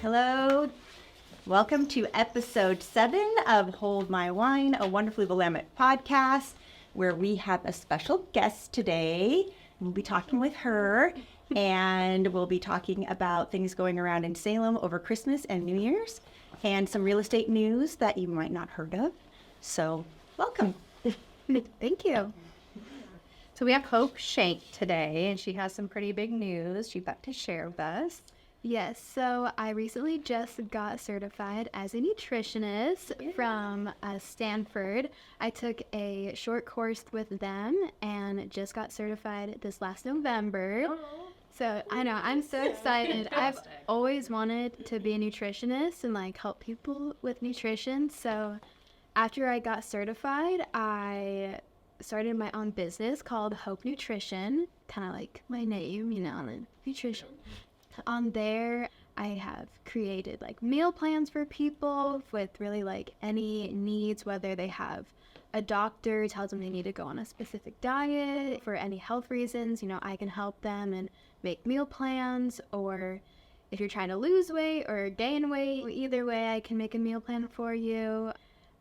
Hello, welcome to episode 7 of Hold My Wine, a Wonderfully Willamette podcast, where we have a special guest today. We'll be talking with her, and we'll be talking about things going around in Salem over Christmas and New Year's, and some real estate news that you might not heard of. So, welcome. Thank you. So we have Hope Schenk today, and she has some pretty big news she'd like to share with us. Yes, so I recently just got certified as a nutritionist from Stanford. I took a short course with them and just got certified this last November. So I know, I'm so excited. I've always wanted to be a nutritionist and like help people with nutrition. So after I got certified, I started my own business called Hope Nutrition, kind of like my name, nutrition. On there, I have created like meal plans for people with really like any needs, whether they have a doctor tells them they need to go on a specific diet for any health reasons, I can help them and make meal plans, or if you're trying to lose weight or gain weight, either way, I can make a meal plan for you.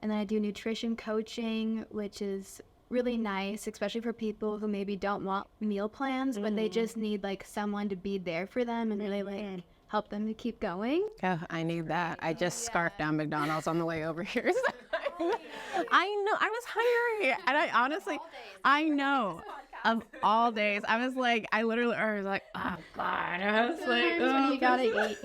And then I do nutrition coaching, which is really nice, especially for people who maybe don't want meal plans, but they just need like someone to be there for them and really like help them to keep going. Oh, I need that. I just scarfed down McDonald's on the way over here. I know, I was hungry, and I honestly, I know, of all days, I was like, I was like, oh God, I was like, oh, You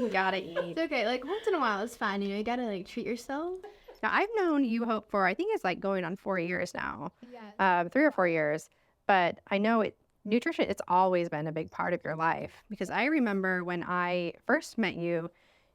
gotta eat. It's okay, like once in a while it's fine, you gotta like treat yourself. Now, I've known you, Hope, for I think it's like going on 4 years now, Yes. 3 or 4 years. But I know nutrition, it's always been a big part of your life, because I remember when I first met you,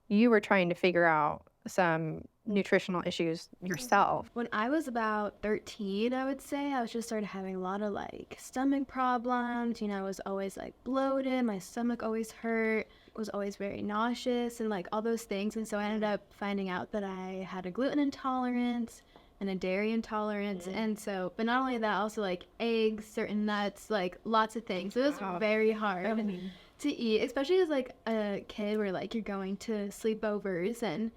you were trying to figure out some nutritional issues yourself. When I was about 13, I would say, I was just started having a lot of like stomach problems. I was always like bloated, my stomach always hurt, was always very nauseous and like all those things. And so I ended up finding out that I had a gluten intolerance and a dairy intolerance. And so, but not only that, also like eggs, certain nuts, like lots of things. It was very hard to eat, especially as like a kid where like you're going to sleepovers and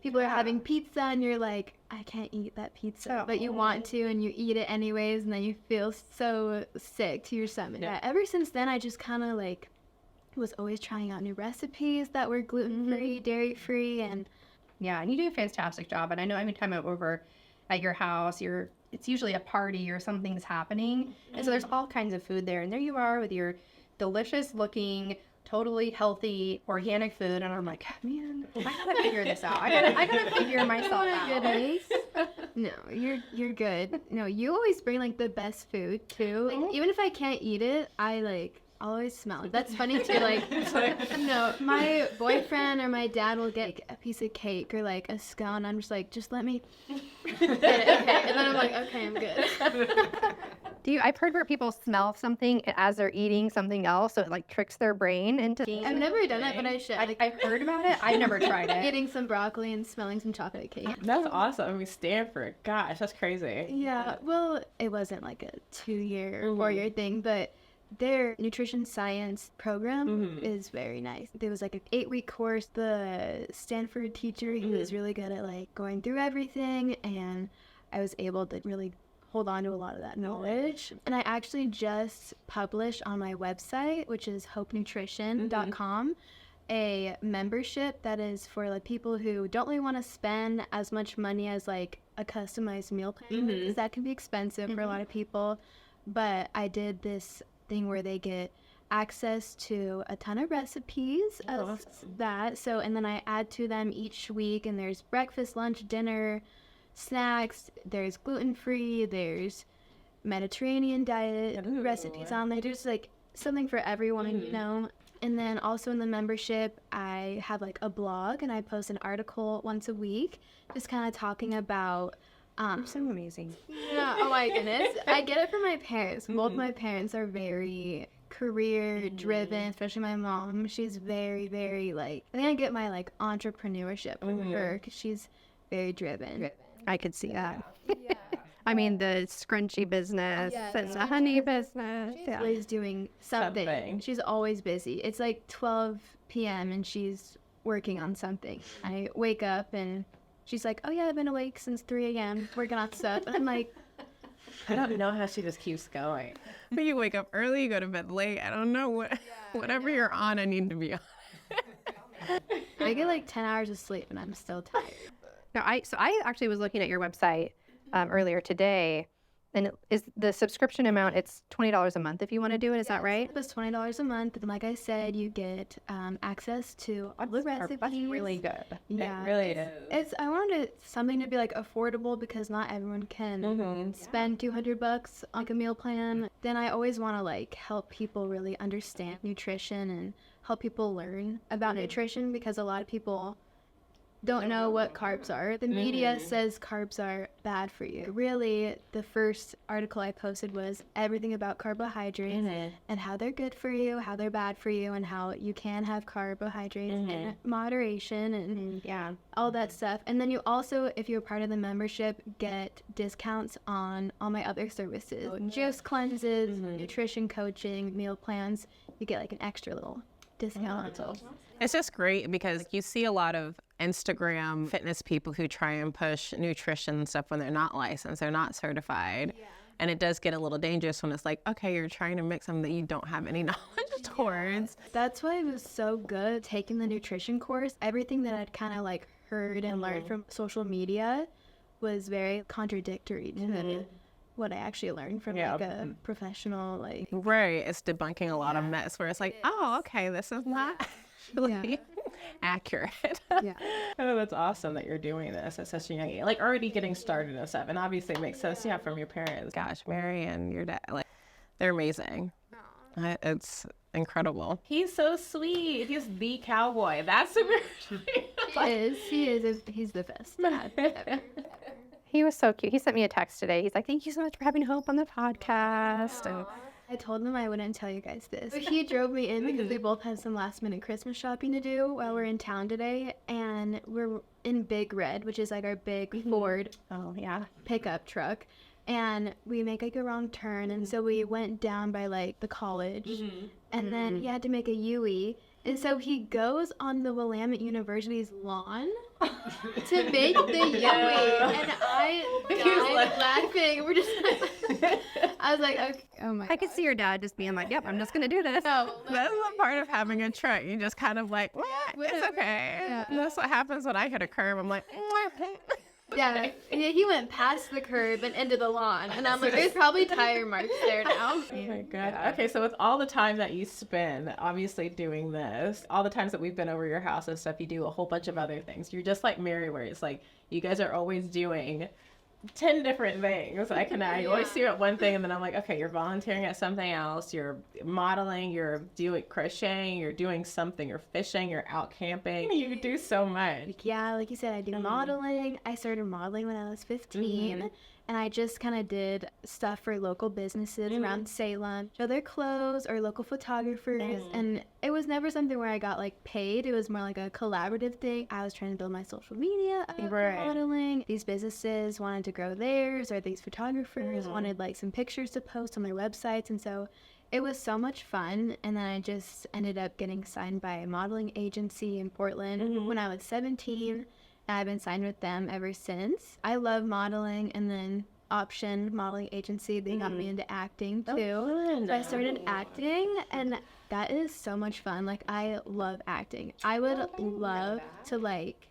people are having pizza and you're like, I can't eat that pizza, but you want to and you eat it anyways, and then you feel so sick to your stomach. Yeah. Ever since then, I just kind of like was always trying out new recipes that were gluten-free, dairy-free, and Yeah, and you do a fantastic job. And I know every time I'm over at your house, it's usually a party or something's happening. And so there's all kinds of food there. And there you are with your delicious looking, totally healthy, organic food. And I'm like, man, I gotta figure this out. I gotta figure myself out. No, you're good. No, you always bring like the best food too. Like, even if I can't eat it, I like always smell it. That's funny too. Like, no, my boyfriend or my dad will get like, a piece of cake or like a scone. I'm just like, just let me get it, okay. And then I'm like, okay, I'm good. I've heard where people smell something as they're eating something else, so it like tricks their brain into. I've never done it, but I should. I've heard about it. I've never tried it. Eating some broccoli and smelling some chocolate cake. That's awesome. Stanford, gosh, that's crazy. Yeah, well, it wasn't like a 2-year or 4-year thing, but their nutrition science program is very nice. There was like an 8-week course. The Stanford teacher, he was really good at like going through everything, and I was able to really hold on to a lot of that knowledge. And I actually just published on my website, which is hopenutrition.com, a membership that is for like people who don't really want to spend as much money as like a customized meal plan, because that can be expensive for a lot of people. But I did this thing where they get access to a ton of recipes of that. So, and then I add to them each week, and there's breakfast, lunch, dinner, snacks, there's gluten-free, there's Mediterranean diet recipes on there. There's like something for everyone, And then also in the membership, I have like a blog, and I post an article once a week, just kind of talking about So amazing. Yeah, oh my goodness. I get it from my parents. Both my parents are very career driven, especially my mom. She's very, very like, I think I get my like entrepreneurship from her, because she's very driven. I could see that. Yeah. I mean, the scrunchy business and the honey business. She's always doing something. She's always busy. It's like 12 p.m. and she's working on something. I wake up and she's like, oh yeah, I've been awake since 3 a.m. working on stuff. And I'm like, I don't know how she just keeps going. But you wake up early, you go to bed late. I don't know whatever you're on, I need to be on. I get like 10 hours of sleep and I'm still tired. Now, I actually was looking at your website earlier today, and is the subscription amount, it's $20 a month if you want to do it, is that right? It's $20 a month, and like I said, you get access to all the recipes. That's really good. Yeah, It really is. I wanted something to be like affordable because not everyone can spend $200 on a meal plan. Then I always want to like help people really understand nutrition and help people learn about nutrition, because a lot of people don't know what carbs are. The media says carbs are bad for you. Really, the first article I posted was everything about carbohydrates and how they're good for you, how they're bad for you, and how you can have carbohydrates in moderation and all that stuff. And then you also, if you're part of the membership, get discounts on all my other services. Juice cleanses, nutrition coaching, meal plans. You get like an extra little discount. It's just great because you see a lot of Instagram fitness people who try and push nutrition and stuff when they're not licensed, they're not certified. And it does get a little dangerous when it's like, okay, you're trying to mix something that you don't have any knowledge towards. That's why it was so good taking the nutrition course. Everything that I'd kind of like heard and learned from social media was very contradictory to what I actually learned from like a professional, like. Right, it's debunking a lot of myths where it's like, oh, okay, this is not really accurate. Oh, that's awesome that you're doing this at such a young age, like already getting started and stuff. And obviously it makes sense, from your parents. Gosh, Mary and your dad, like, they're amazing. It's incredible. He's so sweet. He's the cowboy. That's super sweet. He is. He's the best dad ever. He was so cute. He sent me a text today. He's like, thank you so much for having Hope on the podcast. And I told him I wouldn't tell you guys this. But he drove me in because we both had some last minute Christmas shopping to do while we're in town today. And we're in Big Red, which is like our big Ford pickup truck. And we make like a wrong turn. And so we went down by like the college. And then he had to make a U-E. And so he goes on the Willamette University's lawn to make the U-E. And I died laughing. We're just I was like, okay, oh my God. I could see your dad just being like, yep, I'm just going to do this. No, That's the part of having a truck. You just kind of like, it's okay. And that's what happens when I hit a curb. I'm like, yeah, he went past the curb and into the lawn. And I'm like, there's probably tire marks there now. Oh my God. Okay, so with all the time that you spend obviously doing this, all the times that we've been over your house and stuff, you do a whole bunch of other things. You're just like Mary, where it's like you guys are always doing 10 different things. I always see you at one thing and then I'm like, okay, you're volunteering at something else, you're modeling, you're doing crocheting, you're doing something, you're fishing, you're out camping. You do so much. Yeah, like you said, I do modeling. I started modeling when I was 15. And I just kind of did stuff for local businesses around Salem, show their clothes or local photographers. And it was never something where I got like paid. It was more like a collaborative thing. I was trying to build my social media up, modeling. These businesses wanted to grow theirs, or these photographers wanted like some pictures to post on their websites. And so it was so much fun. And then I just ended up getting signed by a modeling agency in Portland when I was 17. I've been signed with them ever since. I love modeling, and then Option Modeling Agency, they got me into acting too. So I started acting, and that is so much fun. Like, I love acting. I would love to, like,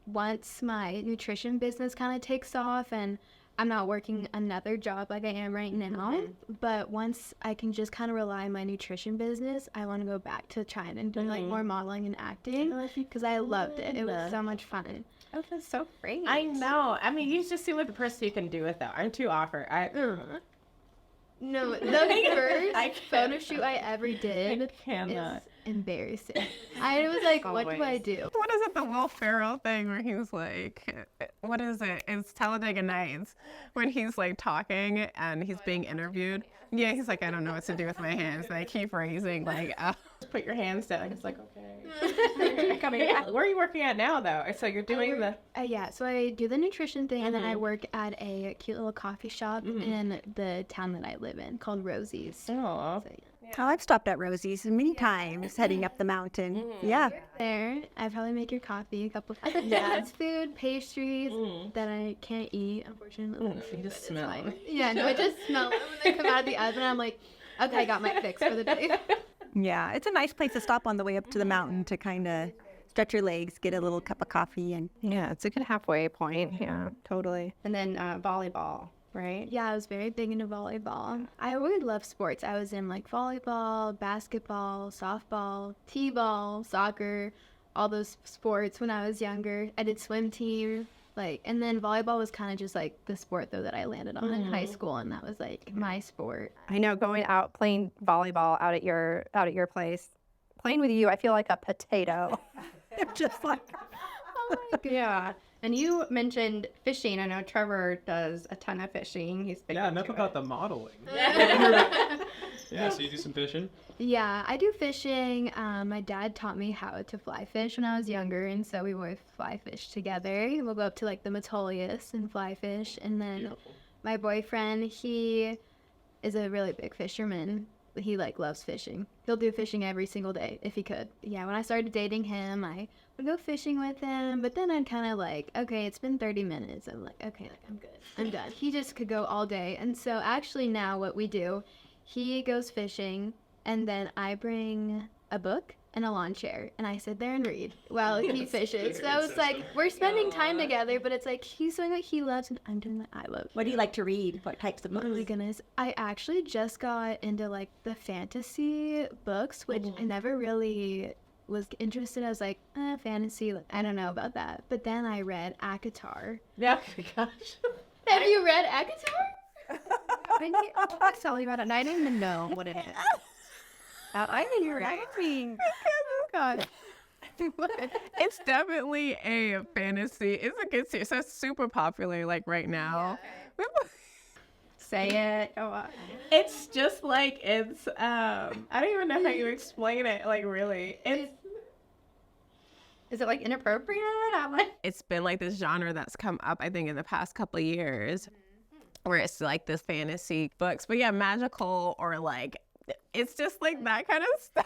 once my nutrition business kind of takes off and I'm not working another job like I am right now, but once I can just kind of rely on my nutrition business, I want to go back to China and do like more modeling and acting because I loved it. It was so much fun. Oh, that's so great. I know. I mean, you just seem like the person who can do it, though. I'm too offered. No, the first photo shoot I ever did, embarrassing. I was like, what do I do? What is it, the Will Ferrell thing where he was like, what is it? It's Talladega Nights when he's like talking and he's being interviewed. Yeah, he's like, I don't know what to do with my hands. And I keep raising, like, just put your hands down. It's like, okay. Where are you working at now, though? So you're doing Yeah, so I do the nutrition thing, and then I work at a cute little coffee shop in the town that I live in called Rosie's. Oh. So, yeah. Oh, I've stopped at Rosie's many times heading up the mountain. Yeah. There, I probably make your coffee, a couple of fast food, pastries that I can't eat, unfortunately. You just smell it. Yeah, no, I just smell it when they come out of the oven. I'm like, okay, I got my fix for the day. Yeah, it's a nice place to stop on the way up to the mountain to kind of stretch your legs, get a little cup of coffee, and Yeah, it's a good halfway point. Yeah, totally. And then volleyball, right? Yeah, I was very big into volleyball. I always loved sports. I was in like volleyball, basketball, softball, t-ball, soccer, all those sports when I was younger. I did swim team, and then volleyball was kind of just like the sport though that I landed on in high school, and that was like my sport. I know, going out playing volleyball out at your place, playing with you, I feel like a potato. just like, Yeah. And you mentioned fishing. I know Trevor does a ton of fishing. He's big enough into about it. the modeling. Yeah, so you do some fishing? Yeah, I do fishing. My dad taught me how to fly fish when I was younger, and so we would fly fish together. We'll go up to like the Metolius and fly fish, and then my boyfriend, he is a really big fisherman. He loves fishing. He'll do fishing every single day if he could. Yeah, when I started dating him, I would go fishing with him, but then I'd kind of okay, it's been 30 minutes. I'm like, okay, I'm good. I'm done. He just could go all day. And so actually now what we do, he goes fishing, and then I bring a book and a lawn chair, and I sit there and read while he fishes. So it's we're spending time together, but it's he's doing what he loves, and I'm doing what I love. what do you like to read? What types of books? Oh my goodness. I actually just got into the fantasy books, which I never really was interested. I was like, fantasy, I don't know about that. But then I read ACOTAR. Yeah, gosh. Have you read ACOTAR? I'll tell you about it, and I didn't even know what it is. I think you're right. God. It's definitely a fantasy. It's a good series. So it's super popular right now. Say it. Go on. It's just it's I don't even know how you explain it. Really, Is it inappropriate? it's been this genre that's come up, I think, in the past couple of years, where it's this fantasy books, but yeah, magical or it's just that kind of stuff.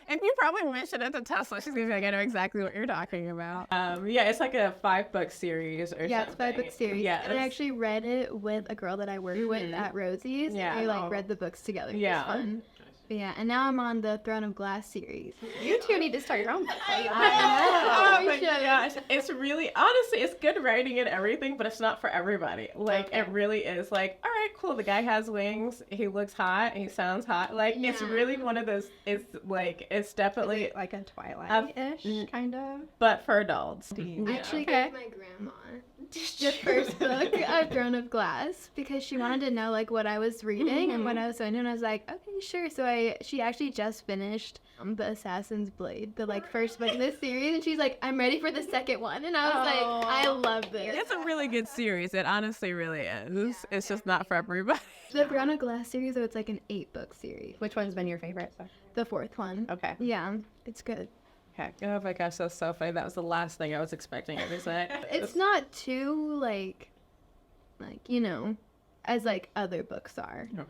If you probably mention it to Tesla, she's gonna be I know exactly what you're talking about. Yeah, it's a 5-book series or something. Yeah, it's a 5-book series. Yeah, and I actually read it with a girl that I work with at Rosie's. Yeah. And we read the books together. Yeah. It was fun. But yeah, and now I'm on the Throne of Glass series. You two need to start your own book. Oh my gosh, it's really, honestly, it's good writing and everything, but it's not for everybody. It really is all right, cool, the guy has wings, he looks hot, he sounds hot. It's really one of those, it's definitely Like a Twilight-ish, kind of. but for adults. I actually gave my grandma the first book of Throne of Glass because she wanted to know what I was reading and what I was doing, and I was like, okay, sure. So she actually just finished The Assassin's Blade, the first book in this series, and she's like, I'm ready for the second one, and I was like, I love this. It's a really good series. It honestly really is. It's just not for everybody. The Throne of Glass series, though, it's an 8-book series. Which one's been your favorite? The 4th one. Okay. Yeah, it's good. Okay. Oh my gosh, that's so funny. That was the last thing I was expecting her to say. It's not too as other books are. Okay.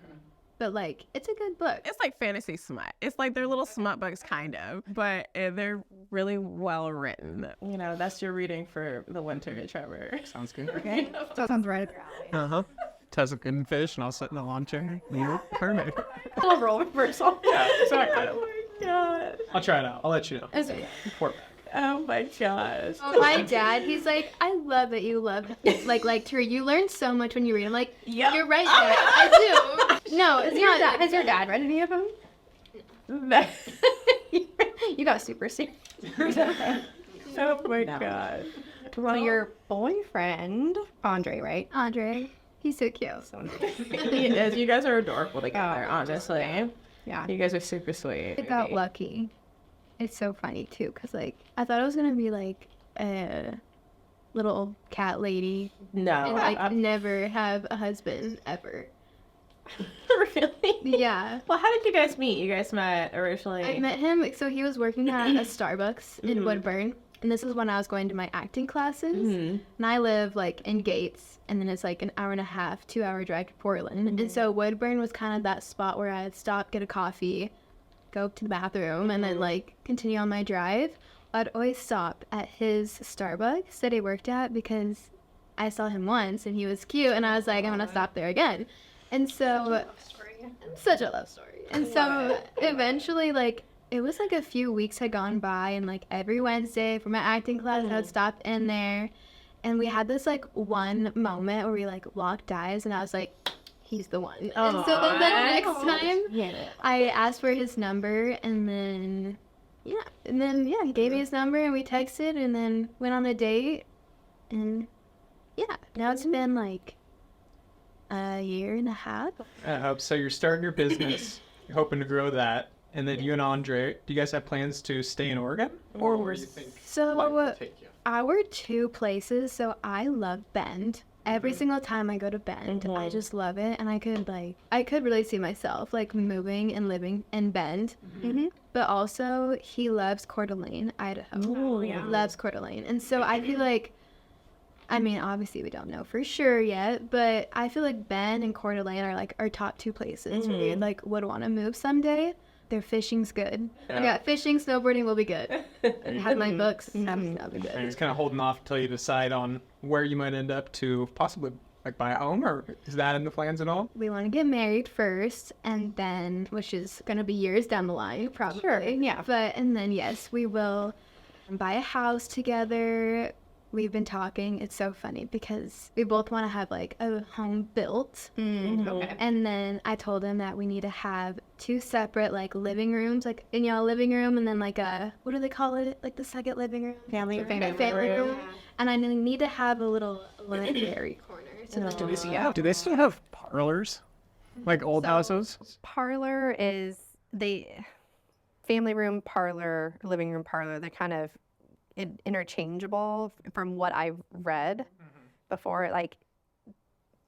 But it's a good book. It's fantasy smut. It's they're little smut books, kind of, but they're really well written. That's your reading for the winter, Trevor. Sounds good. Okay. That sounds right. Uh-huh. Tesla couldn't fish, and I'll sit in the lawn chair. Perfect. A little role reversal. Yeah, exactly. Oh my god. I'll try it out. I'll let you know. Okay. Report back. Oh my gosh. My dad, he's like, I love that you love to read. You learn so much when you read. I'm like, Yep. You're right, Dad. I do. No, it's not. Has your dad read any of them? You got super serious. Oh my god. Well, your boyfriend, Andre, right? Andre, he's so cute. He is. You guys are adorable together, honestly. Yeah. You guys are super sweet. I got lucky. It's so funny too, because like I thought it was gonna be like a little cat lady No. and like never have a husband ever. Really? Yeah. Well, how did you guys meet? You guys met originally. I met him, so he was working at a Starbucks in Woodburn, and this is when I was going to my acting classes, and I live like in Gates, and then it's like an hour and a half, 2-hour drive to Portland, and so Woodburn was kind of that spot where I'd stop, get a coffee, go to the bathroom, and then like continue on my drive. I'd always stop at his Starbucks that he worked at because I saw him once and he was cute, and I was like, I'm gonna stop there again. And so, such a love story. And so, eventually, like, it was like a few weeks had gone by, and like every Wednesday for my acting class, I would stop in there, and we had this like one moment where we like locked eyes, and I was like, he's the one. And so then the next time, I asked for his number, and then he gave me his number, and we texted, and then went on a date, and yeah, now it's been like a year and a half. So you're starting your business, you're hoping to grow that, and then you and Andre, do you guys have plans to stay in Oregon? Or where do you think life will take you? Our two places, so I love Bend. Every single time I go to Bend, I just love it, and I could really see myself like moving and living in Bend. But also, he loves Coeur d'Alene, Idaho. Loves Coeur d'Alene, and so I feel like, I mean, obviously we don't know for sure yet, but I feel like Bend and Coeur d'Alene are like our top two places where we like would want to move someday. Their fishing's good. Yeah, fishing, snowboarding will be good. Have my books. That'll be good. And it's kind of holding off until you decide on where you might end up to possibly like buy a home, or is that in the plans at all? We want to get married first, and then, which is going to be years down the line, probably. Sure, yeah. And then, yes, we will buy a house together. We've been talking. It's so funny because we both want to have like a home built. Okay. And then I told him that we need to have 2 separate like living rooms, like in your living room, and then like a, what do they call it? Like the second living room? Family room. And I need to have a little library corner. So Do they still have parlors? Like old houses? Parlor is family room, parlor, living room, parlor. They're kind of interchangeable from what I've read before. Like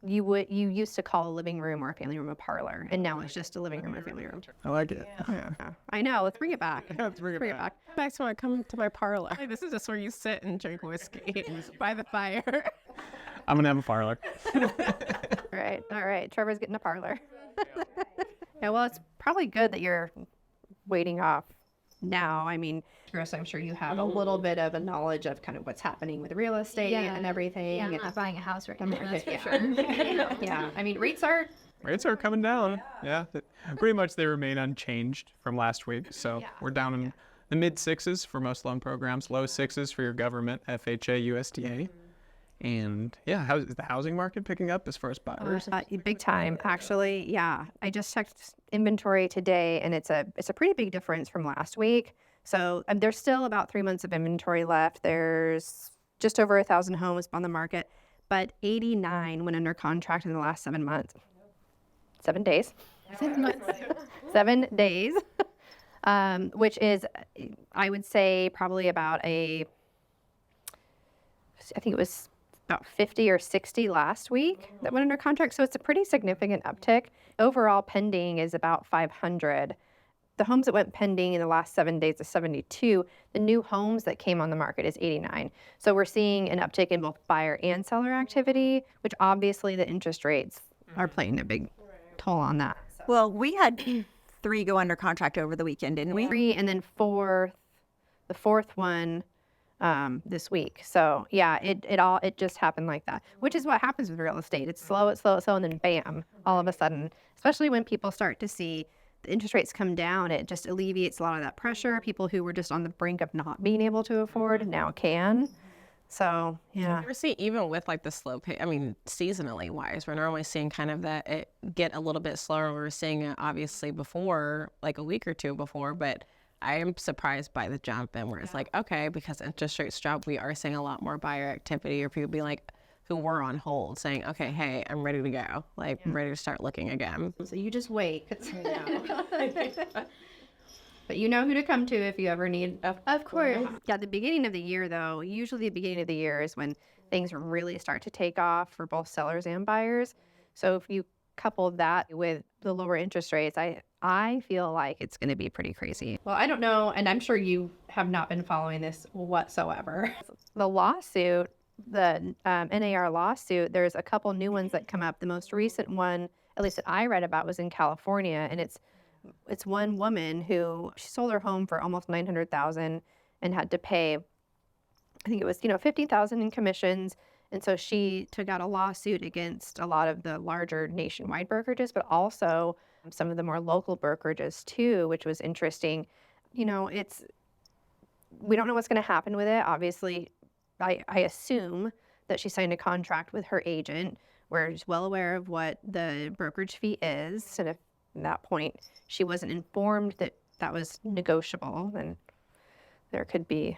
you used to call a living room or a family room a parlor, and now it's just a living room or family room. I like it. Yeah. I know. Let's bring it back. Let's bring it back. Back to when I come to my parlor. This is just where you sit and drink whiskey by the fire. I'm going to have a parlor. All right. Trevor's getting a parlor. Yeah, well, it's probably good that you're waiting off now. I mean, Chris, I'm sure you have a little bit of a knowledge of kind of what's happening with real estate and everything. Yeah, I'm and not buying a house right the now, market, that's for yeah. sure. Yeah, I mean, rates are Coming down. Yeah. Pretty much they remain unchanged from last week. So we're down in the mid 6s for most loan programs, low 6s for your government, FHA, USDA. And yeah, how is the housing market picking up as far as buyers? big time, actually. Yeah, I just checked inventory today, and it's a pretty big difference from last week. So there's still about 3 months of inventory left. There's just over 1,000 homes on the market, but 89 went under contract in the last 7 months. 7 days. 7 months. 7 days, which is, I would say, probably about I think it was about 50 or 60 last week that went under contract. So it's a pretty significant uptick. Overall pending is about 500. The homes that went pending in the last 7 days is 72. The new homes that came on the market is 89. So we're seeing an uptick in both buyer and seller activity, which obviously the interest rates are playing a big toll on that. Well, we had 3 go under contract over the weekend, didn't we? 3 and then the fourth one this week. So yeah, it just happened like that, which is what happens with real estate. It's slow, and then bam, all of a sudden, especially when people start to see the interest rates come down, it just alleviates a lot of that pressure. People who were just on the brink of not being able to afford now can. So yeah. We're seeing, even with like the slow pace, I mean, seasonally wise, we're normally seeing kind of that it get a little bit slower. We were seeing it obviously before, like a week or two before, but I am surprised by the jump, and where it's like, okay, because interest rates drop, we are seeing a lot more buyer activity, or people being like, who were on hold, saying, okay, hey, I'm ready to go. Like, I'm ready to start looking again. So you just wait. But you know who to come to if you ever need Of course. Yeah, the beginning of the year, though, usually the beginning of the year is when things really start to take off for both sellers and buyers. So if you couple that with the lower interest rates, I feel like it's going to be pretty crazy. Well, I don't know, and I'm sure you have not been following this whatsoever. The lawsuit, the NAR lawsuit, there's a couple new ones that come up. The most recent one, at least that I read about, was in California, and it's one woman who she sold her home for almost $900,000 and had to pay, I think it was, $50,000 in commissions. And so she took out a lawsuit against a lot of the larger nationwide brokerages, but also some of the more local brokerages too, which was interesting. We don't know what's going to happen with it. Obviously, I assume that she signed a contract with her agent. We're just well aware of what the brokerage fee is. And if at that point she wasn't informed that that was negotiable, then there could be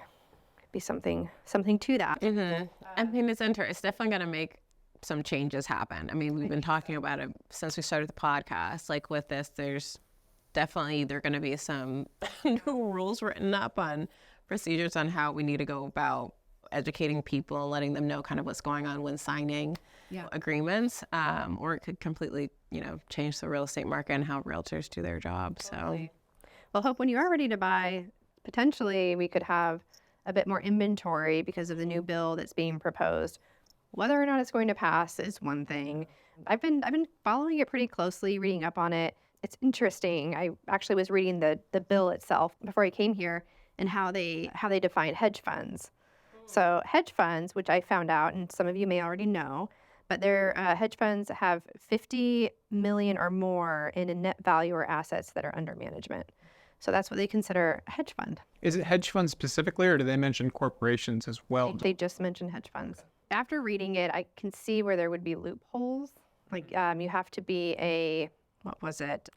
something to that. Mm-hmm. I mean, it's interesting. It's definitely going to make some changes happen. I mean, we've been talking about it since we started the podcast. Like with this, there's definitely going to be some new rules written up on procedures on how we need to go about educating people, letting them know kind of what's going on when signing agreements, or it could completely, change the real estate market and how realtors do their job. So, well, Hope, when you are ready to buy, potentially we could have a bit more inventory because of the new bill that's being proposed. Whether or not it's going to pass is one thing. I've been following it pretty closely, reading up on it. It's interesting. I actually was reading the bill itself before I came here and how they define hedge funds. So hedge funds, which I found out, and some of you may already know, but their hedge funds have 50 million or more in a net value or assets that are under management. So that's what they consider a hedge fund. Is it hedge funds specifically, or do they mention corporations as well? They just mention hedge funds. After reading it, I can see where there would be loopholes. Like you have to be an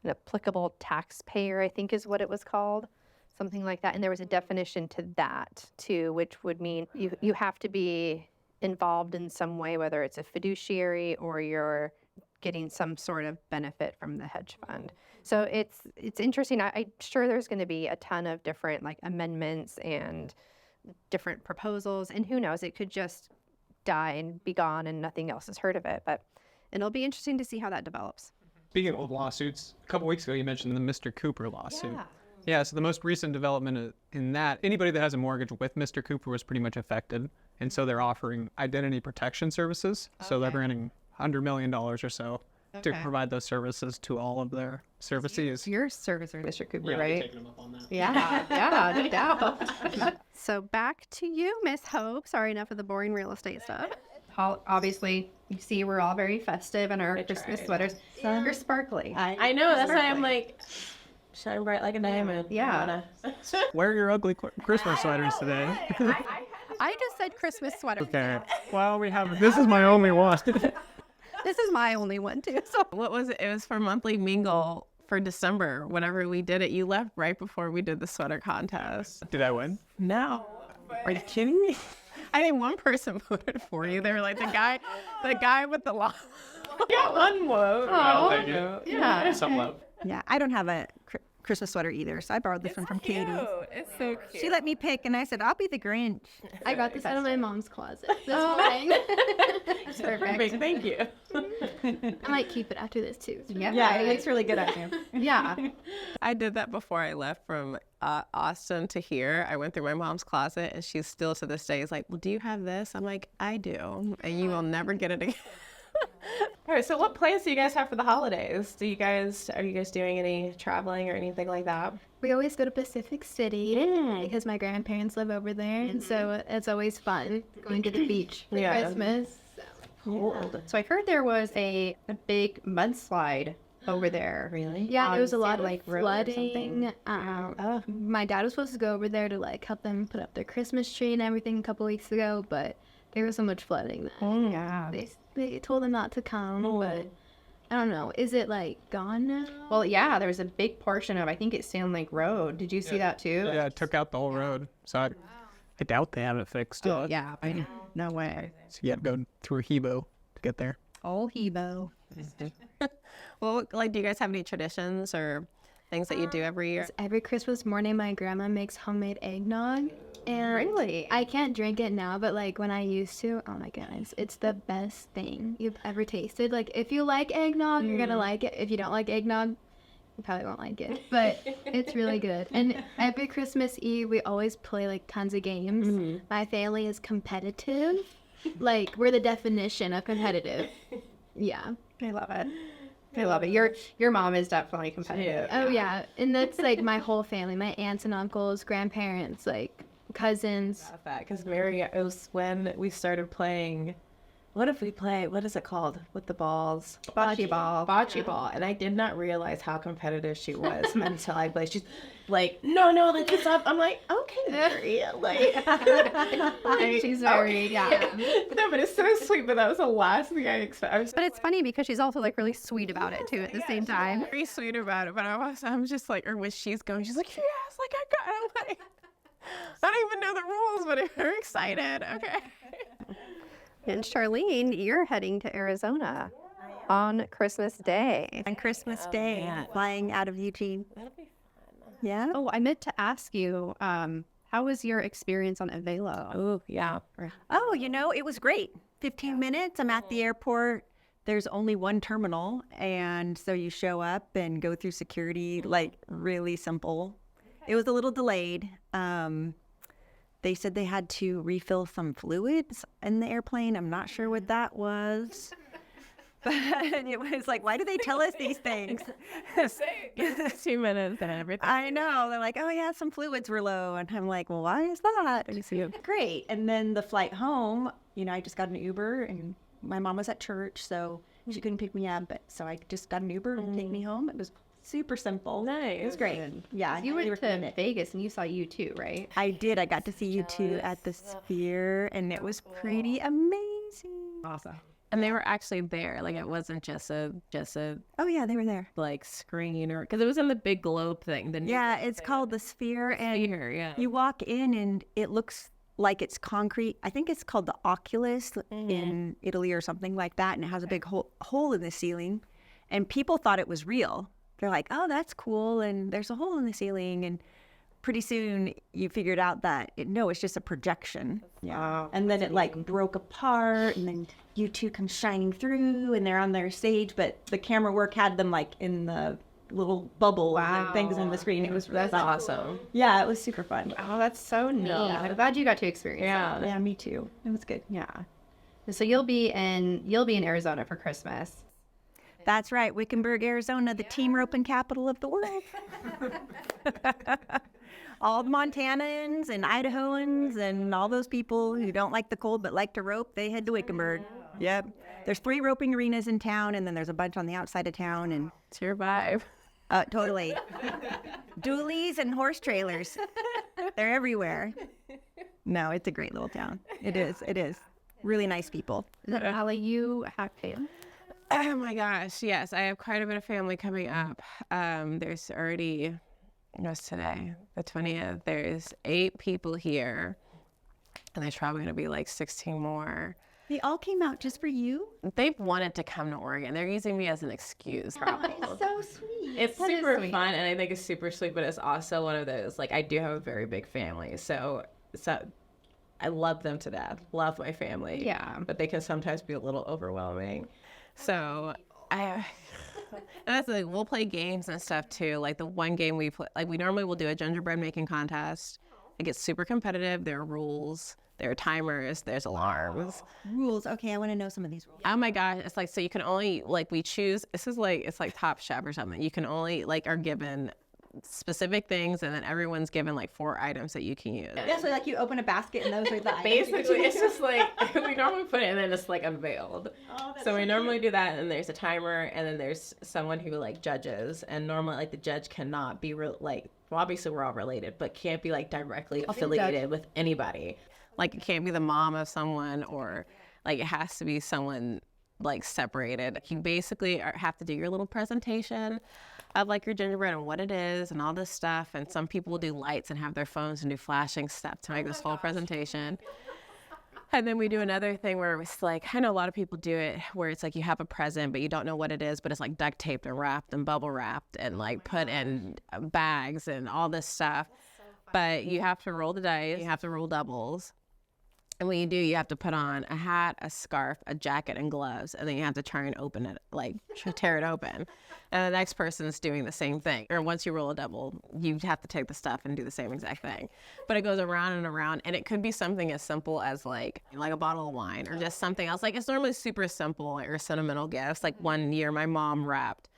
applicable taxpayer, I think is what it was called. Something like that. And there was a definition to that too, which would mean you have to be involved in some way, whether it's a fiduciary or you're getting some sort of benefit from the hedge fund. So it's interesting. I'm sure there's going to be a ton of different amendments and different proposals, and who knows, it could just die and be gone and nothing else has heard of it. But it'll be interesting to see how that develops. Speaking of old lawsuits, a couple weeks ago you mentioned the Mr. Cooper lawsuit. Yeah, so the most recent development in that, anybody that has a mortgage with Mr. Cooper was pretty much affected. And so they're offering identity protection services. Okay. So they're granting $100 million or so to provide those services to all of their services. Your servicer, Mr. Cooper, yeah, right? Taking them up on that. Yeah, no doubt. So back to you, Miss Hope. Sorry, enough of the boring real estate stuff. Obviously, you see we're all very festive in our Christmas sweaters. You're sparkly. I know, that's why I'm like, shine bright like a diamond. Yeah. Wear your ugly Christmas sweaters today. I just said Christmas sweater. Okay. Well, this is my only one. This is my only one too. So what was it? It was for Monthly Mingle for December. Whenever we did it, you left right before we did the sweater contest. Did I win? No. Are you kidding me? I think one person voted for you. They were like, the guy with the law. Got one vote. I'll take it. Yeah. Some love. Yeah, I don't have a Christmas sweater either, so I borrowed this one from Katie. It's so cute. She let me pick, and I said, I'll be the Grinch. I got this out of my mom's closet this morning. It's perfect. Thank you. I might keep it after this too. Yeah, It looks really good on you. Yeah. I did that before I left from Austin to here. I went through my mom's closet, and she's still to this day is like, well, do you have this? I'm like, I do, and you will never get it again. All right, so what plans do you guys have for the holidays? Are you guys doing any traveling or anything like that? We always go to Pacific City because my grandparents live over there, and so it's always fun going to the beach for Christmas. So I heard there was a big mudslide over there. Really? Yeah, there was a lot of Sandlake Road or flooding. My dad was supposed to go over there to help them put up their Christmas tree and everything a couple weeks ago, but there was so much flooding that Yeah. they told him not to come. But I don't know. Is it gone now? Well, yeah, there was a big portion of, I think it's Sandlake Road. Did you see that too? Yeah, it took out the whole road. So I doubt they have it fixed. Yeah, no way. So you have to go through Hebo to get there. Oh, Hebo. Well, do you guys have any traditions or things that you do every year? Every Christmas morning, my grandma makes homemade eggnog. And Really? I can't drink it now, but like when I used to, oh my goodness, it's the best thing you've ever tasted. Like if you like eggnog, you're gonna like it. If you don't like eggnog, you probably won't like it. But it's really good. And every Christmas Eve, we always play like tons of games. My family is competitive. Like we're the definition of competitive. Yeah. I love it. I love it. Your mom is definitely competitive. Oh yeah, and that's like my whole family, my aunts and uncles, grandparents, like cousins. About that, because Mary, it was when we started playing. What is it called with the balls? Bocce ball. Bocce ball. And I did not realize how competitive she was until I played. She's like, no, like this up. I'm like, okay, Mary. Like, She's very, yeah. No, but it's so sweet. But that was the last thing I expected. But it's funny because she's also like really sweet about it too at the same time. Very sweet about it, but I'm just like, or when she's going, she's like, yes, like I got it. I'm like, I don't even know the rules, but I'm excited. Okay. And Charlene, you're heading to Arizona on Christmas Day. On Christmas Day, flying out of Eugene. That'll be fun. Yeah. Oh, I meant to ask you, how was your experience on Avelo? Oh, yeah. Oh, it was great. 15 minutes. I'm at the airport. There's only one terminal. And so you show up and go through security, like really simple. It was a little delayed. They said they had to refill some fluids in the airplane. I'm not sure what that was. But it was like, why do they tell us these things? 2 minutes and everything. I know. They're like, oh, yeah, some fluids were low. And I'm like, well, why is that? Great. And then the flight home, I just got an Uber and my mom was at church, so she couldn't pick me up. But so I just got an Uber and take me home. It was super simple. Nice. It was great. Yeah. You I went recommend to it. Vegas and you saw U2, right? I did. I got to see you two at the Sphere, and it was pretty amazing. Awesome. And they were actually there. Like it wasn't just a Oh, yeah, they were there. like screen or because it was in the big globe thing. Yeah, it's called the Sphere, and yeah. you walk in and it looks like it's concrete. I think it's called the Oculus in Italy or something like that, and it has a big hole in the ceiling, and people thought it was real. They're like, oh, that's cool, and there's a hole in the ceiling, and pretty soon you figured out that it's just a projection. Yeah. And then it like broke apart, and then U2 comes shining through, and they're on their stage, but the camera work had them like in the little bubble things on the screen. That's awesome. Yeah, it was super fun. Oh, that's so neat. I'm glad you got to experience that. Yeah, me too. It was good. Yeah. So you'll be in Arizona for Christmas. That's right, Wickenburg, Arizona, the team roping capital of the world. All the Montanans and Idahoans and all those people who don't like the cold but like to rope, they head to Wickenburg. Yep. There's 3 roping arenas in town, and then there's a bunch on the outside of town. And It's your vibe. totally. Dualies and horse trailers. They're everywhere. No, it's a great little town. It is. Really nice people. Allie, you have family? Oh my gosh, yes. I have quite a bit of family coming up. There's already, what's today? The 20th. There's 8 people here. And there's probably going to be like 16 more. They all came out just for you? They've wanted to come to Oregon. They're using me as an excuse, probably. So sweet. It's super fun, and I think it's super sweet, but it's also one of those, like, I do have a very big family, so I love them to death. Love my family. Yeah. But they can sometimes be a little overwhelming. So and that's like, we'll play games and stuff too. Like the one game we play, like we normally will do a gingerbread making contest. It gets super competitive. There are rules, there are timers, there's alarms. Rules. Okay, I want to know some of these rules. Oh my gosh. It's like, so you can only, like we choose, it's like Top Chef or something. You can only are given specific things, and then everyone's given like 4 items that you can use. Yeah, so like you open a basket and those are the items. Basically, it's just like, we normally put it and then it's like unveiled. So we normally do that, and there's a timer, and then there's someone who like judges, and normally like the judge cannot be well, obviously we're all related, but can't be like directly affiliated with anybody. Like it can't be the mom of someone, or like it has to be someone like separated. You basically have to do your little presentation of like your gingerbread and what it is and all this stuff. And some people will do lights and have their phones and do flashing stuff to make this whole presentation. And then we do another thing where it's like, I know a lot of people do it where it's like you have a present, but you don't know what it is, but it's like duct taped and wrapped and bubble wrapped and like put in bags and all this stuff. But you have to roll the dice, you have to roll doubles. And when you do, you have to put on a hat, a scarf, a jacket, and gloves. And then you have to try and open it, like tear it open. And the next person's doing the same thing. Or once you roll a double, you have to take the stuff and do the same exact thing. But it goes around and around. And it could be something as simple as like a bottle of wine or just something else. Like it's normally super simple or sentimental gifts. Like one year my mom wrapped,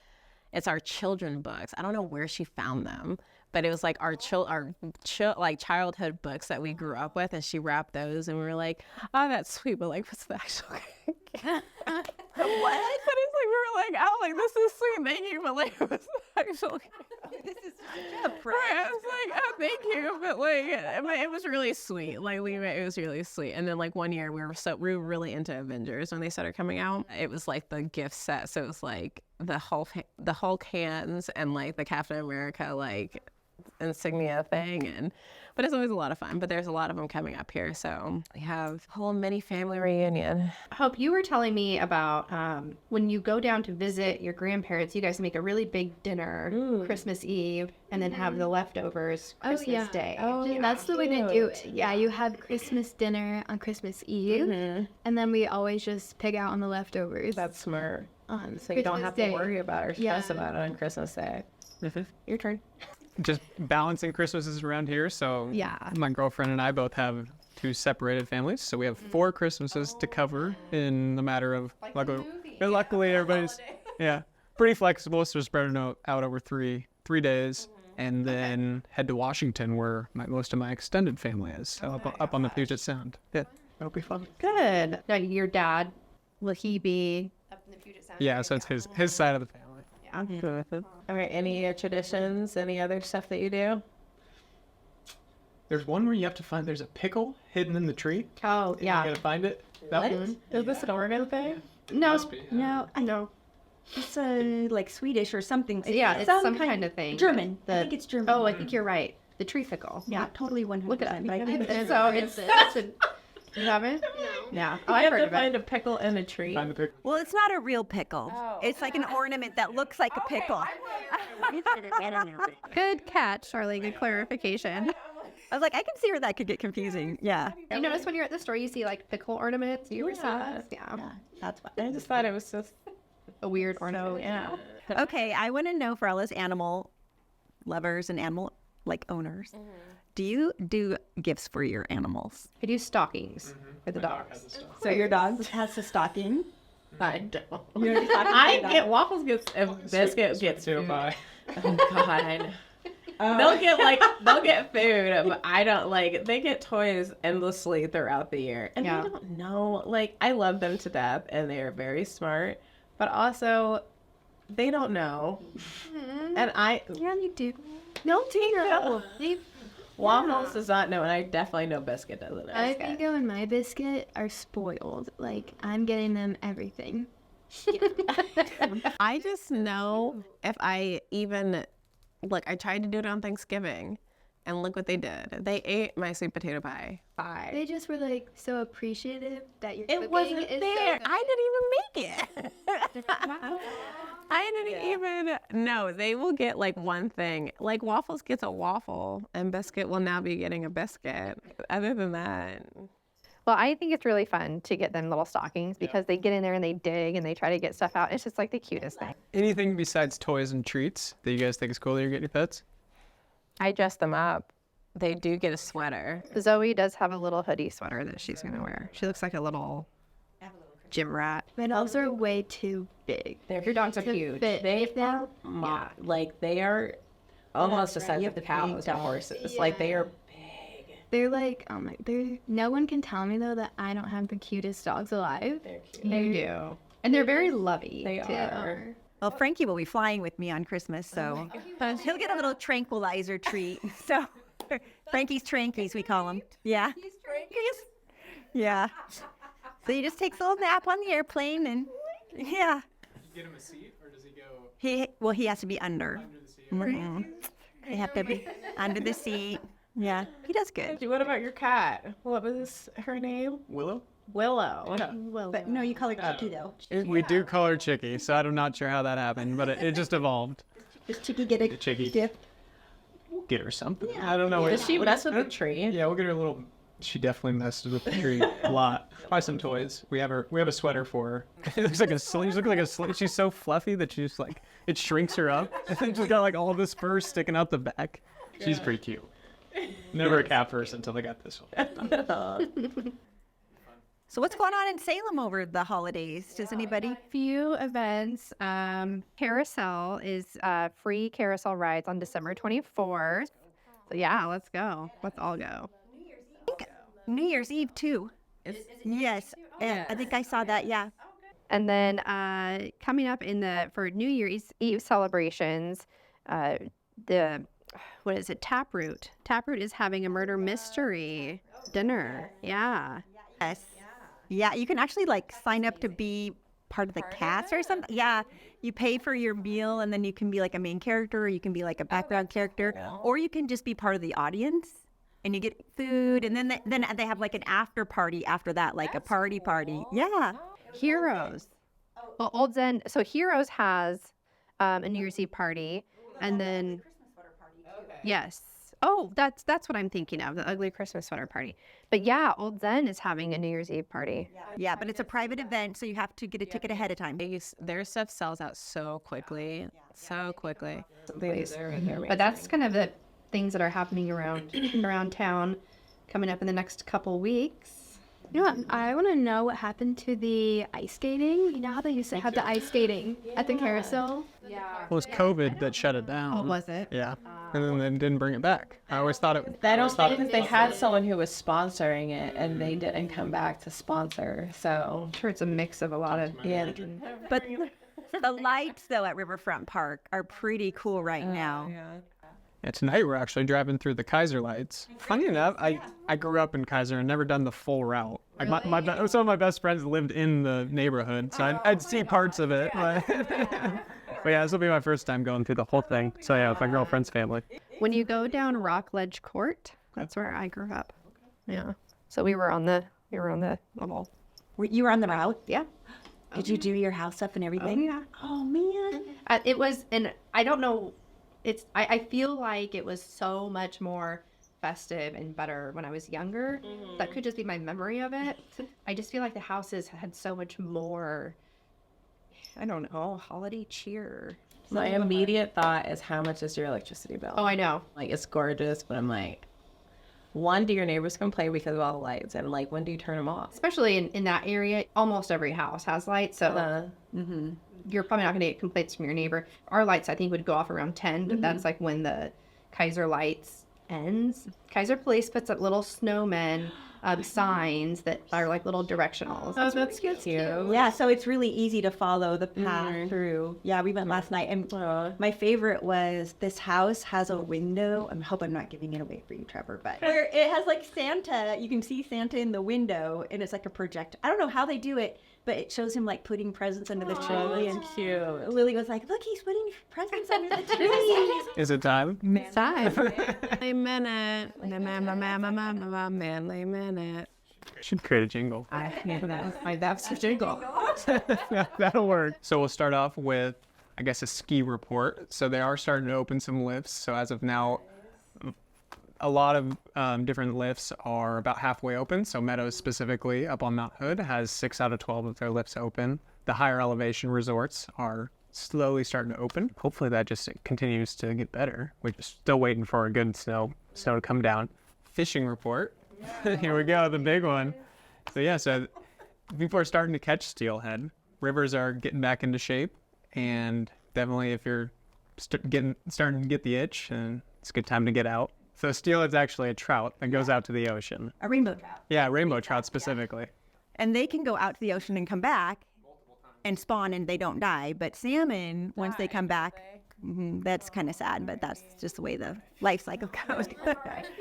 it's our children books. I don't know where she found them. But it was like our childhood books that we grew up with, and she wrapped those, and we were like, "Oh, that's sweet," but like, what's the actual cake? What? But it's like we were like, "Oh, like this is sweet, thank you," but like, what's the actual cake? This is a present. Right, I was like, "Oh, thank you," but like, it was really sweet. Like it was really sweet. And then like one year we were really into Avengers when they started coming out. It was like the gift set, so it was like the Hulk hands and like the Captain America like insignia thing, but it's always a lot of fun. But there's a lot of them coming up here, so we have a whole mini family reunion. Hope, you were telling me about when you go down to visit your grandparents, you guys make a really big dinner Christmas Eve and then have the leftovers Christmas Day. That's the way to do it. Yeah, you have Christmas dinner on Christmas Eve, and then we always just pick out on the leftovers. That's smart. On So you don't Christmas have Day. to worry about or stress about it on Christmas Day. Your turn. Just balancing Christmases around here. So Yeah. my girlfriend and I both have 2 separated families. So we have 4 Christmases to cover in the matter of luckily everybody's pretty flexible. So we're spreading out over three days. And then head to Washington where most of my extended family is. So up on the Puget Sound. Yeah. That'll be fun. Good. Now, your dad, will he be up in the Puget Sound? Yeah, so it's his side of the family. I'm good with it. All right. Any traditions? Any other stuff that you do? There's one where you have to find, there's a pickle hidden in the tree. Oh, You yeah. gotta find it. That one? Is this an Oregon thing? No, Must be. No, I know. It's like Swedish or something. yeah, it's some kind of thing. German. I The- think it's German. Oh, I think you're right. The tree pickle. Yeah, totally 100%. Look at But I think that. So it's you haven't? No. Yeah. Oh, You I've have heard to of find it. a pickle in a tree. Find the pickle. Well, it's not a real pickle. It's like an ornament that looks like a pickle. Good catch, Charlene. Good clarification. I was like, I can see where that could get confusing. Yeah. You notice when you're at the store, you see like pickle ornaments. You ever see those? Yeah. Yeah, that's what. I just thought it was just A weird ornament. so yeah. Okay, I want to know for all us animal lovers and animal owners, do you do gifts for your animals? I do stockings for the dogs. So your dog has a stocking. I don't. You're stocking for I your dog? get waffles gets biscuit gets Too food. bye. Oh God, I know. They'll get food, but I don't like. They get toys endlessly throughout the year, and Yeah. they don't know. Like I love them to death, and they are very smart, but also they don't know. And I Yeah, you do. no Tina. Waffles does not know, and I definitely know Biscuit doesn't know. I think and my biscuit are spoiled. Like I'm getting them everything. I just know if I even look, I tried to do it on Thanksgiving, and look what they did. They ate my sweet potato pie. They just were like so appreciative that you're It cooking wasn't is there. So good. I didn't even make it. I didn't even. No, they will get like one thing. Like Waffles gets a waffle, and Biscuit will now be getting a biscuit. Other than that, Well, I think it's really fun to get them little stockings because they get in there and they dig and they try to get stuff out. It's just like the cutest thing. Anything besides toys and treats that you guys think is cool that you're getting your pets? I dress them up. They do get a sweater. Zoe does have a little hoodie sweater that she's going to wear. She looks like a little gym rat. My dogs are way too big. Your dogs are to huge. fit They with them. are like they are almost the size of cows and horses. Like they are. They're like, oh my, no one can tell me though that I don't have the cutest dogs alive. They're cute. You do. And they're very lovey. They too. are. Well, Frankie will be flying with me on Christmas, so he'll get a little tranquilizer treat. So Frankie's Trankies, we call him. Yeah. Yeah. So he just takes a little nap on the airplane, and yeah. Get him a seat, or does he go He has to be under. under the seat? Mhm. They have to be under the seat. Yeah, he does good. What about your cat? What was her name? Willow? Willow. But no, you colored Chicky though. We do color Chicky, so I'm not sure how that happened, but it just evolved. Does Chicky get a Chicky. dip? We'll get her something. I don't know. Does she mess with the tree? Yeah, we'll get her a little. She definitely messes with the tree a lot. Buy some toys. We have a sweater for her. It looks like a sleeve. She looks like a sleeve. She's so fluffy that she's like it shrinks her up. And then she's got like all this fur sticking out the back. She's pretty cute. Never a cat person until I got this one. So what's going on in Salem over the holidays? Does anybody? Few events. Carousel is free carousel rides on December 24th. So yeah, let's go. Let's all go. New Year's Eve too. Yes, and I think I saw that. Yeah. And then coming up for New Year's Eve celebrations, Taproot. Taproot is having a murder mystery dinner. Yeah. Yes. Yeah, you can actually like sign up to be part of the cast or something. Yeah, you pay for your meal and then you can be like a main character or you can be like a background character or you can just be part of the audience and you get food and then they have like an after party after that, like a party. Yeah. Heroes. Well, Old Zen. So Heroes has a New Year's Eve party and then yes. Oh, that's what I'm thinking of, the ugly Christmas sweater party. But yeah, Old Zen is having a New Year's Eve party. Yeah, but it's a private event, so you have to get a ticket ahead of time. Their stuff sells out so quickly. So quickly. But that's kind of the things that are happening around town coming up in the next couple weeks. You know what? I want to know what happened to the ice skating. You know how they used to have the ice skating at the carousel? Yeah. Well, it was COVID that shut it down. Oh, was it? Yeah. And then they didn't bring it back. I always thought it. I don't think they had someone who was sponsoring it, and they didn't come back to sponsor. So I'm sure it's a mix of a lot of yeah. But the lights though at Riverfront Park are pretty cool right now. Yeah, tonight we're actually driving through the Keizer lights. Funny enough, I grew up in Keizer and never done the full route. Like some of my best friends lived in the neighborhood, so I'd see parts of it. But yeah, this will be my first time going through the whole thing. So yeah, with my girlfriend's family. When you go down Rockledge Court, that's where I grew up. Yeah. So we were on the level. You were on the route? Yeah. Did you do your house up and everything? Yeah. Oh man. It was, and I don't know. I feel like it was so much more festive and better when I was younger. That could just be my memory of it. I just feel like the houses had so much more, I don't know, holiday cheer. My immediate thought is, how much is your electricity bill? Oh, I know. Like, it's gorgeous, but I'm like, one, do your neighbors complain because of all the lights? And like, when do you turn them off? Especially in that area, almost every house has lights, so you're probably not going to get complaints from your neighbor. Our lights, I think, would go off around 10, but that's like when the Keizer lights ends. Keizer Police puts up little snowmen signs that are like little directionals. Oh, that's cute. Yeah, so it's really easy to follow the path through. Yeah, we went last night, and my favorite was this house has a window. I hope I'm not giving it away for you, Trevor, but where it has like Santa. You can see Santa in the window, and it's like a projector. I don't know how they do it, but it shows him like putting presents under the tree. And cute. Lily was like, "Look, he's putting presents under the tree." Is it time? It's time. Manly minute. Manly minute. Should create a jingle. That's a jingle. That'll work. So we'll start off with, I guess, a ski report. So they are starting to open some lifts. So as of now, a lot of different lifts are about halfway open. So Meadows specifically up on Mount Hood has 6 out of 12 of their lifts open. The higher elevation resorts are slowly starting to open. Hopefully that just continues to get better. We're just still waiting for a good snow to come down. Fishing report. Here we go, the big one. So yeah, so people are starting to catch steelhead. Rivers are getting back into shape, and definitely if you're starting to get the itch, and it's a good time to get out. So steelhead's actually a trout that goes out to the ocean. A rainbow trout. Yeah, rainbow trout specifically. And they can go out to the ocean and come back and spawn and they don't die. But salmon, once they come back, that's kind of sad, but that's just the way the life cycle goes.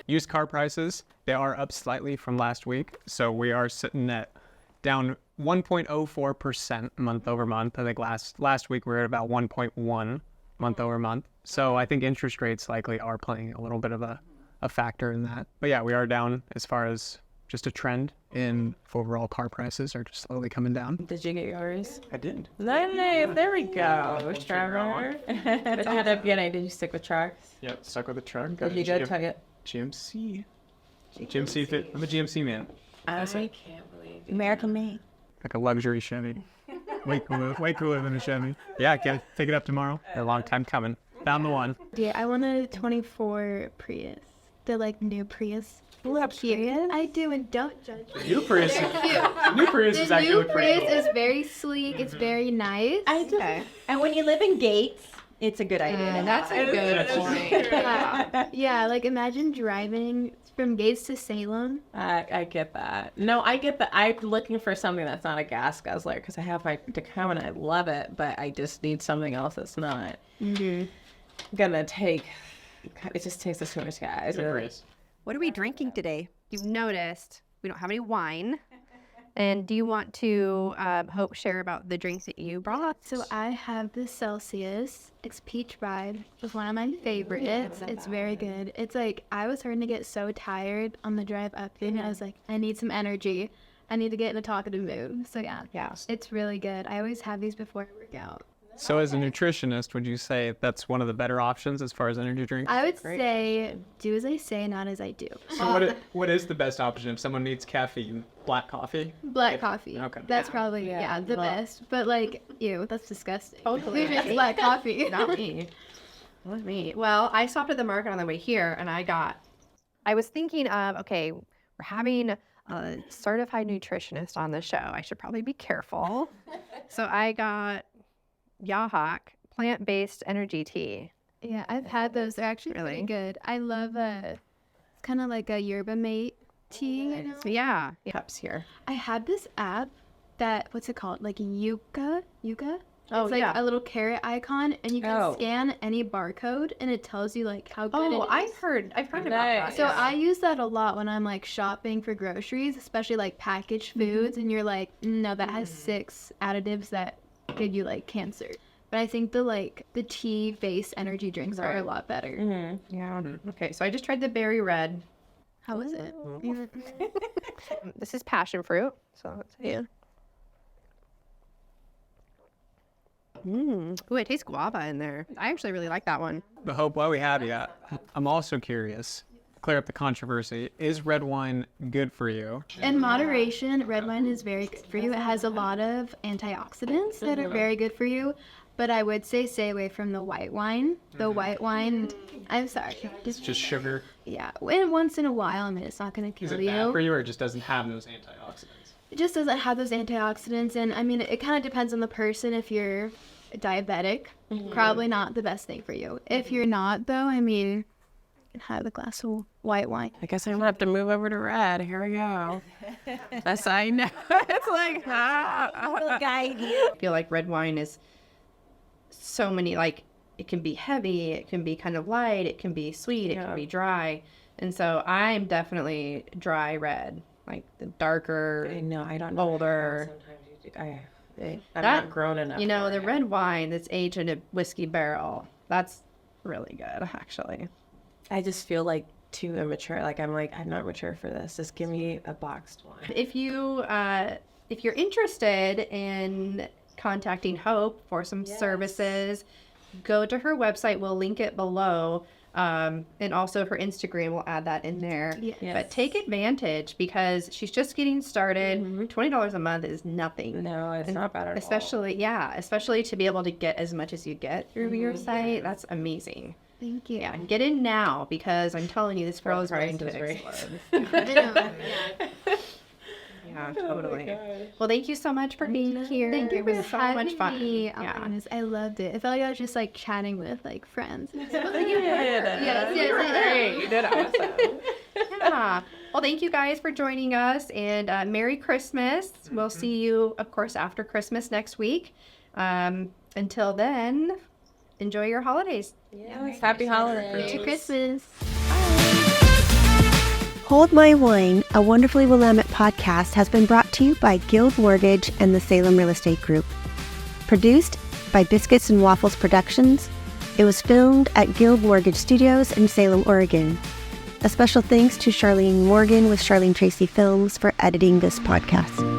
Used car prices, they are up slightly from last week. So we are sitting at down 1.04% month over month. I think last week we were at about 1.1 month over month. So I think interest rates likely are playing a little bit of a a factor in that. But yeah, we are down as far as just a trend in overall car prices are just slowly coming down. Did you get yours? I did. Nice. There we go, Trevor. But at the beginning, did you stick with trucks? Yep, stuck with the truck. Did you go tug it? GMC. GMC fit. I'm a GMC man. I can't believe it. American made. Like a luxury Chevy. Way cooler than a Chevy. Yeah, I can take it up tomorrow. A long time coming. Found the one. Yeah, I want a 24 Prius. The like new Prius. Cute. I do, and don't judge me. New Prius. New Prius is The actually new look pretty Prius cool. is very sleek. It's very nice. Okay. And when you live in Gates, it's a good idea. And that's a good point. Yeah, like imagine driving from Gates to Salem. I get that. No, I get that. I'm looking for something that's not a gas guzzler because I have my Tacoma and I love it, but I just need something else that's not gonna take. It just takes us too much gas. What are we drinking today? You've noticed we don't have any wine. And do you want to, Hope, share about the drinks that you brought? So I have the Celsius. It's Peach Ride. It's one of my favorites. It's very good. It's like I was starting to get so tired on the drive up here, and I was like, I need some energy. I need to get in a talkative mood. So yeah, it's really good. I always have these before I work out. So as a nutritionist, would you say that's one of the better options as far as energy drinks? I would say do as I say, not as I do. So what is the best option if someone needs caffeine? Black coffee? Black coffee. Okay. That's probably the best. But like, ew, that's disgusting. Totally. Who drinks black coffee? Not me. Not me. Well, I stopped at the market on the way here and I was thinking of, okay, we're having a certified nutritionist on the show. I should probably be careful. So I got Yahak plant-based energy tea. Yeah, I've had those. They're actually Really? pretty good. I love it's kind of like a yerba mate tea. You know? So yeah. Cups here. I had this app that, what's it called? Like Yuka? Oh, It's like yeah. a little carrot icon, and you can Oh. scan any barcode, and it tells you like how good Oh, it is. I've heard about Nice. that. So yeah. I use that a lot when I'm like shopping for groceries, especially like packaged foods, and you're like, no, that has 6 additives that give you like cancer. But I think the tea-based energy drinks are a lot better. Yeah. Okay, so I just tried the berry red. How was it? This is passion fruit. So let's see. Ooh, it tastes guava in there. I actually really like that one. But Hope, while we have you, I'm also curious. Clear up the controversy. Is red wine good for you? In moderation, red wine is very good for you. It has a lot of antioxidants that are very good for you. But I would say stay away from the white wine. The white wine, I'm sorry. It's just sugar. Yeah, and once in a while, I mean, it's not going to Is kill it bad for you. you, or it just doesn't have those antioxidants? It just doesn't have those antioxidants. And I mean, it kind of depends on the person. If you're diabetic, probably not the best thing for you. If you're not, though, I mean, you can have a glass of white wine. I guess I'm gonna have to move over to red. Here we go. That's I know. It's like I feel like red wine is so many, like, it can be heavy, it can be kind of light, it can be sweet, it can be dry. And so I'm definitely dry red, like the darker, I know. I don't older. Sometimes you do. I'm That- not grown enough. You know, for the it. red wine that's aged in a whiskey barrel, that's really good, actually. I just feel like too immature. Like I'm not mature for this. Just give me a boxed one. If you're interested in contacting Hope for some services, go to her website. We'll link it below. And also her Instagram, we'll add that in there. Yes. But take advantage because she's just getting started. $20 a month is nothing. No, it's not bad at all. Especially to be able to get as much as you get through your site. That's amazing. Thank you. Yeah, and get in now because I'm telling you, this girl is going to Price is right. explode. I know, yeah. Yeah, totally. Well, thank you so much for being here. Thank you It for was so having much fun. me. Oh my Yeah. goodness, I loved it. It felt like I was just like chatting with like friends. You did. Yes, You were great. You did awesome. Yeah. Well, thank you guys for joining us, and Merry Christmas. We'll see you, of course, after Christmas next week. Until then, enjoy your holidays. Yes, happy holidays. Merry Christmas. Hold My Wine, a Wonderfully Willamette podcast, has been brought to you by Guild Mortgage and the Salem Real Estate Group. Produced by Biscuits and Waffles Productions. It was filmed at Guild Mortgage Studios in Salem, Oregon. A special thanks to Charlene Morgan with Charlene Tracy Films for editing this podcast.